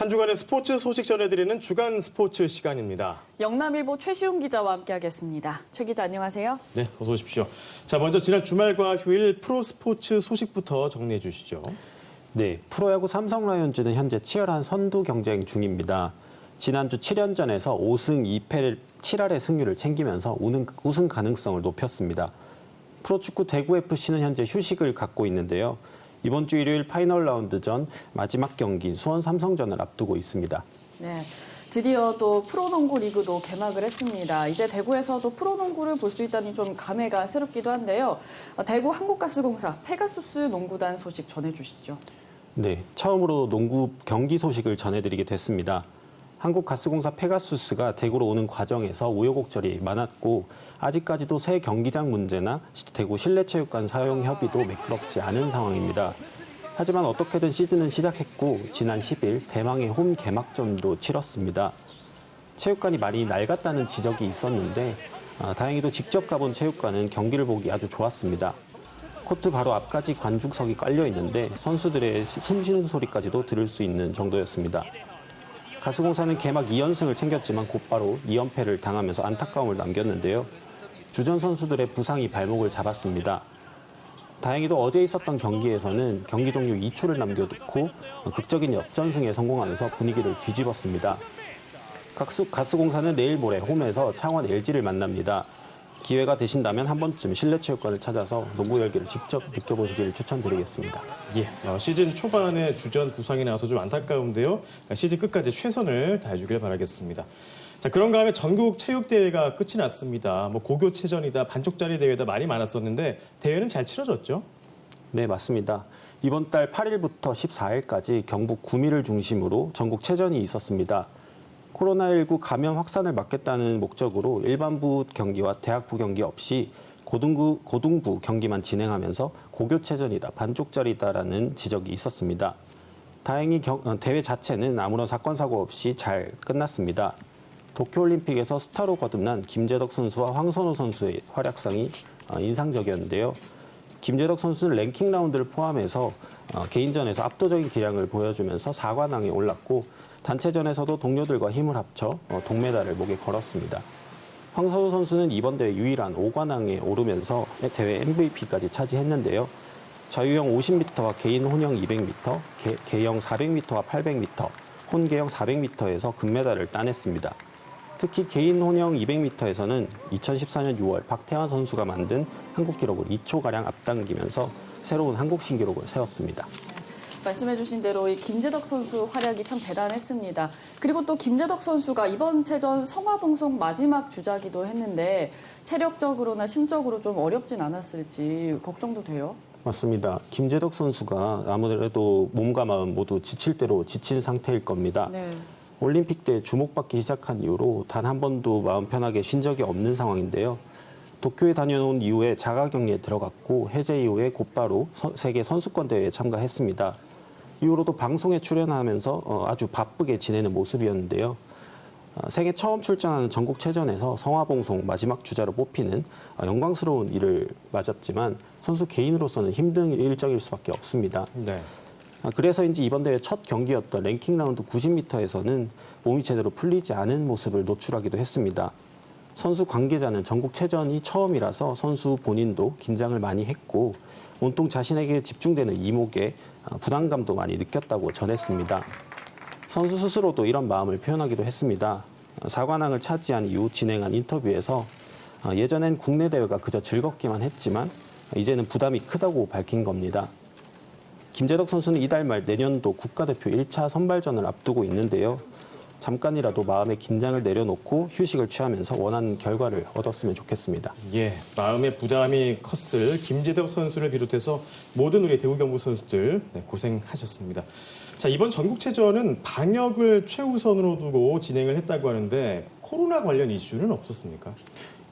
한 주간의 스포츠 소식 전해드리는 주간 스포츠 시간입니다. 영남일보 최시훈 기자와 함께하겠습니다. 최 기자 안녕하세요. 네, 어서 오십시오. 자, 먼저 지난 주말과 휴일 프로스포츠 소식부터 정리해 주시죠. 네, 프로야구 삼성 라이온즈는 현재 치열한 선두 경쟁 중입니다. 지난주 7연전에서 5승 2패 7할의 승률을 챙기면서 우승 가능성을 높였습니다. 프로축구 대구FC는 현재 휴식을 갖고 있는데요. 이번 주 일요일 파이널 라운드전 마지막 경기인 수원 삼성전을 앞두고 있습니다. 네, 드디어 또 프로농구 리그도 개막을 했습니다. 이제 대구에서도 프로농구를 볼 수 있다니 좀 감회가 새롭기도 한데요. 대구 한국가스공사 페가수스 농구단 소식 전해주시죠. 네, 처음으로 농구 경기 소식을 전해드리게 됐습니다. 한국가스공사 페가수스가 대구로 오는 과정에서 우여곡절이 많았고 아직까지도 새 경기장 문제나 대구 실내체육관 사용 협의도 매끄럽지 않은 상황입니다. 하지만 어떻게든 시즌은 시작했고 지난 10일 대망의 홈 개막전도 치렀습니다. 체육관이 많이 낡았다는 지적이 있었는데 다행히도 직접 가본 체육관은 경기를 보기 아주 좋았습니다. 코트 바로 앞까지 관중석이 깔려 있는데 선수들의 숨쉬는 소리까지도 들을 수 있는 정도였습니다. 가스공사는 개막 2연승을 챙겼지만 곧바로 2연패를 당하면서 안타까움을 남겼는데요. 주전 선수들의 부상이 발목을 잡았습니다. 다행히도 어제 있었던 경기에서는 경기 종료 2초를 남겨두고 극적인 역전승에 성공하면서 분위기를 뒤집었습니다. 가스공사는 내일 모레 홈에서 창원 LG를 만납니다. 기회가 되신다면 한 번쯤 실내체육관을 찾아서 농구 열기를 직접 느껴보시기를 추천드리겠습니다. 예, 시즌 초반에 주전 부상이 나와서 좀 안타까운데요. 시즌 끝까지 최선을 다해주길 바라겠습니다. 자, 그런 가운데 전국 체육대회가 끝이 났습니다. 고교체전이다, 반쪽짜리 대회다 많이 많았었는데 대회는 잘 치러졌죠? 네, 맞습니다. 이번 달 8일부터 14일까지 경북 구미를 중심으로 전국 체전이 있었습니다. 코로나19 감염 확산을 막겠다는 목적으로 일반부 경기와 대학부 경기 없이 고등부 경기만 진행하면서 고교체전이다, 반쪽짜리다라는 지적이 있었습니다. 다행히 대회 자체는 아무런 사건, 사고 없이 잘 끝났습니다. 도쿄올림픽에서 스타로 거듭난 김재덕 선수와 황선우 선수의 활약상이 인상적이었는데요. 김재덕 선수는 랭킹 라운드를 포함해서 개인전에서 압도적인 기량을 보여주면서 4관왕에 올랐고 단체전에서도 동료들과 힘을 합쳐 동메달을 목에 걸었습니다. 황선우 선수는 이번 대회 유일한 5관왕에 오르면서 대회 MVP까지 차지했는데요. 자유형 50m와 개인 혼영 200m, 개형 400m와 800m, 혼개형 400m에서 금메달을 따냈습니다. 특히 개인 혼영 200m에서는 2014년 6월 박태환 선수가 만든 한국 기록을 2초가량 앞당기면서 새로운 한국 신기록을 세웠습니다. 말씀해주신 대로 이 김재덕 선수 활약이 참 대단했습니다. 그리고 또 김재덕 선수가 이번 체전 성화봉송 마지막 주자기도 했는데 체력적으로나 심적으로 좀 어렵진 않았을지 걱정도 돼요. 맞습니다. 김재덕 선수가 아무래도 몸과 마음 모두 지칠 대로 지친 상태일 겁니다. 네. 올림픽 때 주목받기 시작한 이후로 단 한 번도 마음 편하게 쉰 적이 없는 상황인데요. 도쿄에 다녀온 이후에 자가격리에 들어갔고 해제 이후에 곧바로 세계 선수권 대회에 참가했습니다. 이후로도 방송에 출연하면서 아주 바쁘게 지내는 모습이었는데요. 세계 처음 출전하는 전국체전에서 성화봉송 마지막 주자로 뽑히는 영광스러운 일을 맞았지만 선수 개인으로서는 힘든 일정일 수밖에 없습니다. 네. 그래서인지 이번 대회 첫 경기였던 랭킹 라운드 90m에서는 몸이 제대로 풀리지 않은 모습을 노출하기도 했습니다. 선수 관계자는 전국체전이 처음이라서 선수 본인도 긴장을 많이 했고 온통 자신에게 집중되는 이목에 부담감도 많이 느꼈다고 전했습니다. 선수 스스로도 이런 마음을 표현하기도 했습니다. 4관왕을 차지한 이후 진행한 인터뷰에서 예전엔 국내 대회가 그저 즐겁기만 했지만 이제는 부담이 크다고 밝힌 겁니다. 김재덕 선수는 이달 말 내년도 국가대표 1차 선발전을 앞두고 있는데요. 잠깐이라도 마음의 긴장을 내려놓고 휴식을 취하면서 원하는 결과를 얻었으면 좋겠습니다. 예, 마음의 부담이 컸을 김재덕 선수를 비롯해서 모든 우리 대구 경북 선수들 고생하셨습니다. 자, 이번 전국체전은 방역을 최우선으로 두고 진행을 했다고 하는데 코로나 관련 이슈는 없었습니까?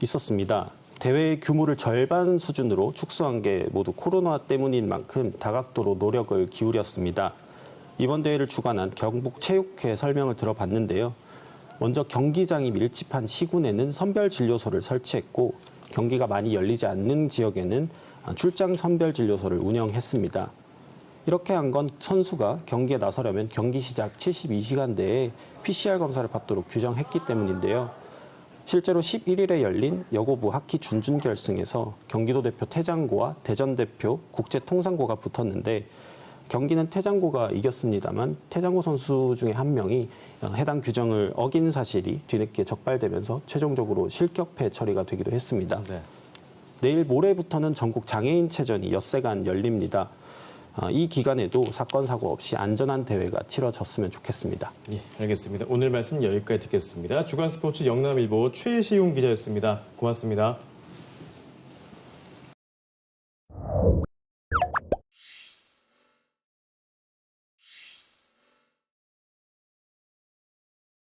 있었습니다. 대회의 규모를 절반 수준으로 축소한 게 모두 코로나 때문인 만큼 다각도로 노력을 기울였습니다. 이번 대회를 주관한 경북체육회 설명을 들어봤는데요. 먼저 경기장이 밀집한 시군에는 선별진료소를 설치했고 경기가 많이 열리지 않는 지역에는 출장 선별진료소를 운영했습니다. 이렇게 한 건 선수가 경기에 나서려면 경기 시작 72시간 내에 PCR 검사를 받도록 규정했기 때문인데요. 실제로 11일에 열린 여고부 하키 준준결승에서 경기도 대표 태장고와 대전 대표 국제통상고가 붙었는데 경기는 태장고가 이겼습니다만 태장고 선수 중에 한 명이 해당 규정을 어긴 사실이 뒤늦게 적발되면서 최종적으로 실격패 처리가 되기도 했습니다. 네. 내일 모레부터는 전국 장애인체전이 엿새간 열립니다. 이 기간에도 사건 사고 없이 안전한 대회가 치러졌으면 좋겠습니다. 예, 알겠습니다. 오늘 말씀 여기까지 듣겠습니다. 주간스포츠 영남일보 최시웅 기자였습니다. 고맙습니다.